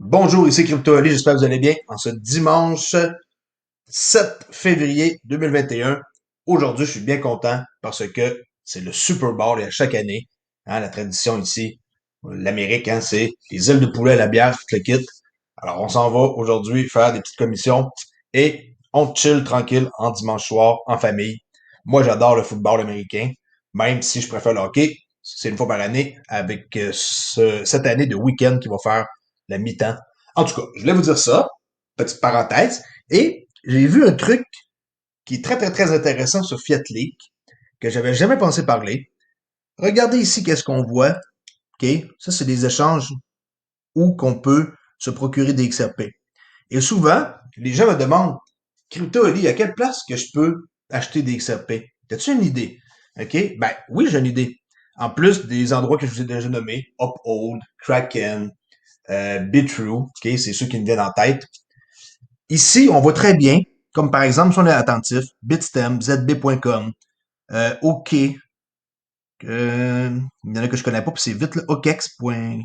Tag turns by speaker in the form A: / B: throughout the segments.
A: Bonjour, ici Crypto Ali, j'espère que vous allez bien. En ce dimanche 7 février 2021, aujourd'hui, je suis bien content parce que c'est le Super Bowl et à chaque année, la tradition ici, l'Amérique, c'est les ailes de poulet, la bière, tout le kit. Alors, on s'en va aujourd'hui faire des petites commissions et on chill tranquille en dimanche soir, en famille. Moi, j'adore le football américain, même si je préfère le hockey. C'est une fois par année avec cette année de week-end qui va faire la mi-temps. En tout cas, je voulais vous dire ça, petite parenthèse, et j'ai vu un truc qui est très, très, très intéressant sur Fiat League, que j'avais jamais pensé parler. Regardez ici qu'est-ce qu'on voit. OK? Ça, c'est des échanges où qu'on peut se procurer des XRP. Et souvent, les gens me demandent, Crypto Ali, à quelle place que je peux acheter des XRP? As-tu une idée? OK? Ben, oui, j'ai une idée. En plus des endroits que je vous ai déjà nommés, Uphold, Kraken, Bitrue, OK? C'est ceux qui me viennent en tête. Ici, on voit très bien, comme par exemple, si on est attentif, Bitstamp, zb.com, OK, il y en a que je connais pas, puis c'est vite, là, okex.zb,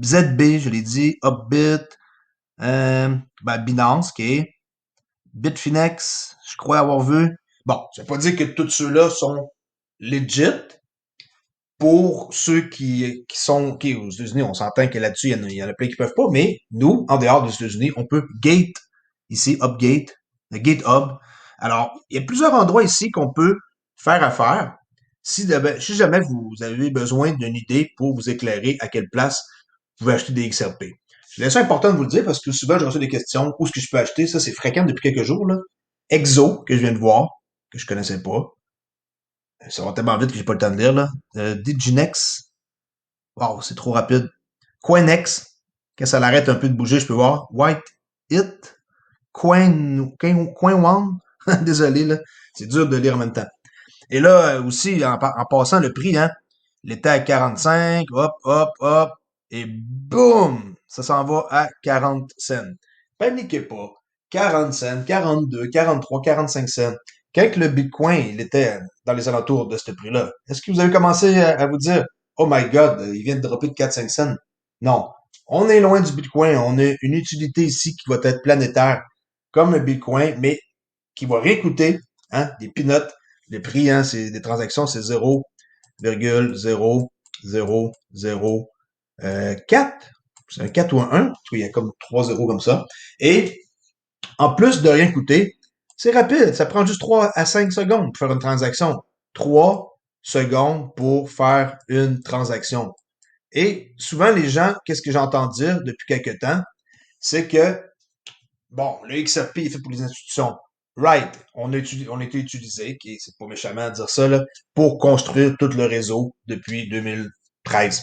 A: je l'ai dit, Upbit, ben, Binance, OK, Bitfinex, je crois avoir vu. Bon, ça veut pas dire que tous ceux-là sont legit. Pour ceux qui sont, OK, aux États-Unis, on s'entend que là-dessus, il y en a plein qui peuvent pas, mais nous, en dehors des États-Unis, on peut Gate, ici, Upgate, le GateHub. Alors, il y a plusieurs endroits ici qu'on peut faire affaire. Si jamais vous avez besoin d'une idée pour vous éclairer à quelle place vous pouvez acheter des XRP. C'est ça important de vous le dire parce que souvent, je reçois des questions. Où est-ce que je peux acheter? Ça, c'est fréquent depuis quelques jours, là. Exo, que je viens de voir, que je connaissais pas. Ça va tellement vite que j'ai pas le temps de lire, là. Diginex. Wow, c'est trop rapide. Coinex. Quand ça l'arrête un peu de bouger, je peux voir. White It. Coin One. Désolé, là. C'est dur de lire en même temps. Et là, aussi, en passant le prix, il était à 45, hop, hop, hop, et boum, ça s'en va à 40 cents. Paniquez pas. 40 cents, 42, 43, 45 cents. Quand le Bitcoin, il était dans les alentours de ce prix-là, est-ce que vous avez commencé à vous dire, oh my God, il vient de dropper de 4-5 cents? Non. On est loin du Bitcoin. On a une utilité ici qui va être planétaire, comme le Bitcoin, mais qui va rien coûter, des peanuts. Le prix, c'est des transactions, c'est 0,0004. C'est un 4 ou un 1. Il y a comme 3 zéros comme ça. Et en plus de rien coûter, c'est rapide. Ça prend juste 3 à 5 secondes pour faire une transaction. 3 secondes pour faire une transaction. Et souvent, les gens, qu'est-ce que j'entends dire depuis quelques temps, c'est que bon, le XRP est fait pour les institutions. Right. On a été utilisé, qui c'est pas méchamment de dire ça, là, pour construire tout le réseau depuis 2013.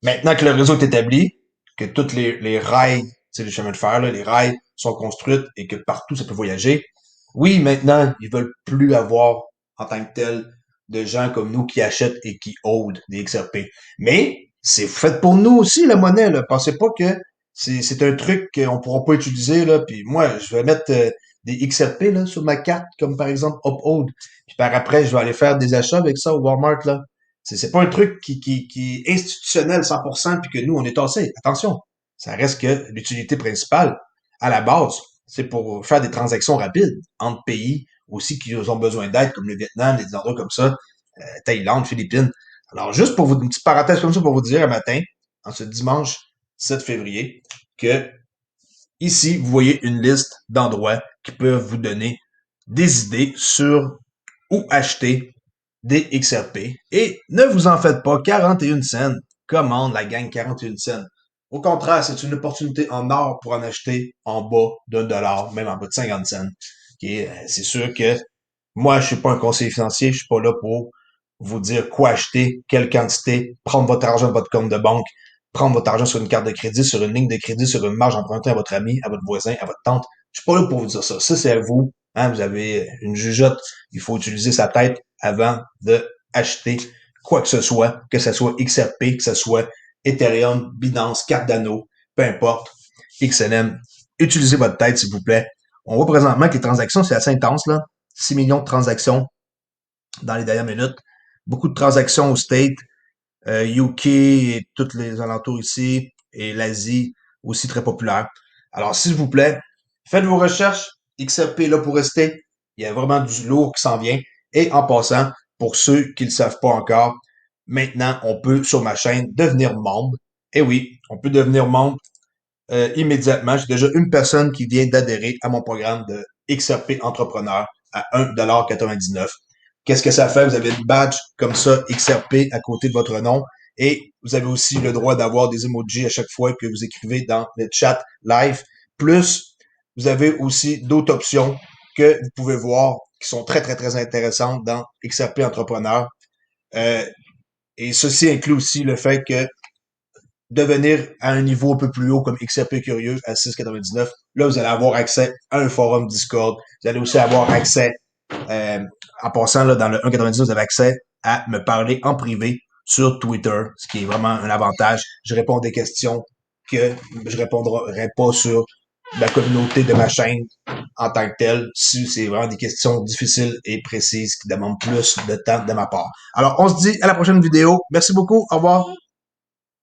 A: Maintenant que le réseau est établi, que toutes les rails, c'est les chemins de fer, là, les rails sont construits et que partout ça peut voyager. Oui, maintenant, ils veulent plus avoir en tant que tel de gens comme nous qui achètent et qui hold des XRP. Mais c'est fait pour nous aussi la monnaie. Là. Pensez pas que c'est un truc qu'on pourra pas utiliser là. Puis moi, je vais mettre des XRP là sur ma carte, comme par exemple Uphold. Puis par après, je vais aller faire des achats avec ça au Walmart là. C'est pas un truc qui est institutionnel 100% puis que nous, on est tassé. Attention, ça reste que l'utilité principale, à la base, c'est pour faire des transactions rapides entre pays aussi qui ont besoin d'aide, comme le Vietnam, des endroits comme ça, Thaïlande, Philippines. Alors, juste pour vous, une petite parenthèse comme ça pour vous dire un matin, en ce dimanche 7 février, que ici, vous voyez une liste d'endroits qui peuvent vous donner des idées sur où acheter des XRP. Et ne vous en faites pas, 41 cents. Commande la gang 41 cents. Au contraire, c'est une opportunité en or pour en acheter en bas d'1 dollar, même en bas de 50 cents. Okay? C'est sûr que moi, je suis pas un conseiller financier, je suis pas là pour vous dire quoi acheter, quelle quantité, prendre votre argent de votre compte de banque, prendre votre argent sur une carte de crédit, sur une ligne de crédit, sur une marge empruntée à votre ami, à votre voisin, à votre tante. Je suis pas là pour vous dire ça. Ça, c'est à vous. Vous avez une jugeote. Il faut utiliser sa tête avant de acheter quoi que ce soit XRP, que ce soit Ethereum, Binance, Cardano, peu importe, XLM. Utilisez votre tête, s'il vous plaît. On voit présentement que les transactions, c'est assez intense, là. 6 millions de transactions dans les dernières minutes. Beaucoup de transactions au State, UK et tous les alentours ici, et l'Asie aussi très populaire. Alors, s'il vous plaît, faites vos recherches. XRP est là pour rester. Il y a vraiment du lourd qui s'en vient. Et en passant, pour ceux qui ne le savent pas encore, maintenant, on peut, sur ma chaîne, devenir membre. Et oui, on peut devenir membre immédiatement. J'ai déjà une personne qui vient d'adhérer à mon programme de XRP Entrepreneur à 1,99 $. Qu'est-ce que ça fait? Vous avez une badge comme ça, XRP, à côté de votre nom. Et vous avez aussi le droit d'avoir des emojis à chaque fois que vous écrivez dans le chat live. Plus, vous avez aussi d'autres options que vous pouvez voir qui sont très, très, très intéressantes dans XRP Entrepreneur. Et ceci inclut aussi le fait que devenir à un niveau un peu plus haut comme XRP Curieux à 6,99. Là, vous allez avoir accès à un forum Discord. Vous allez aussi avoir accès, en passant là, dans le 1,99, vous avez accès à me parler en privé sur Twitter, ce qui est vraiment un avantage. Je réponds à des questions que je répondrai pas sur la communauté de ma chaîne en tant que telle, si c'est vraiment des questions difficiles et précises qui demandent plus de temps de ma part. Alors, on se dit à la prochaine vidéo. Merci beaucoup. Au revoir.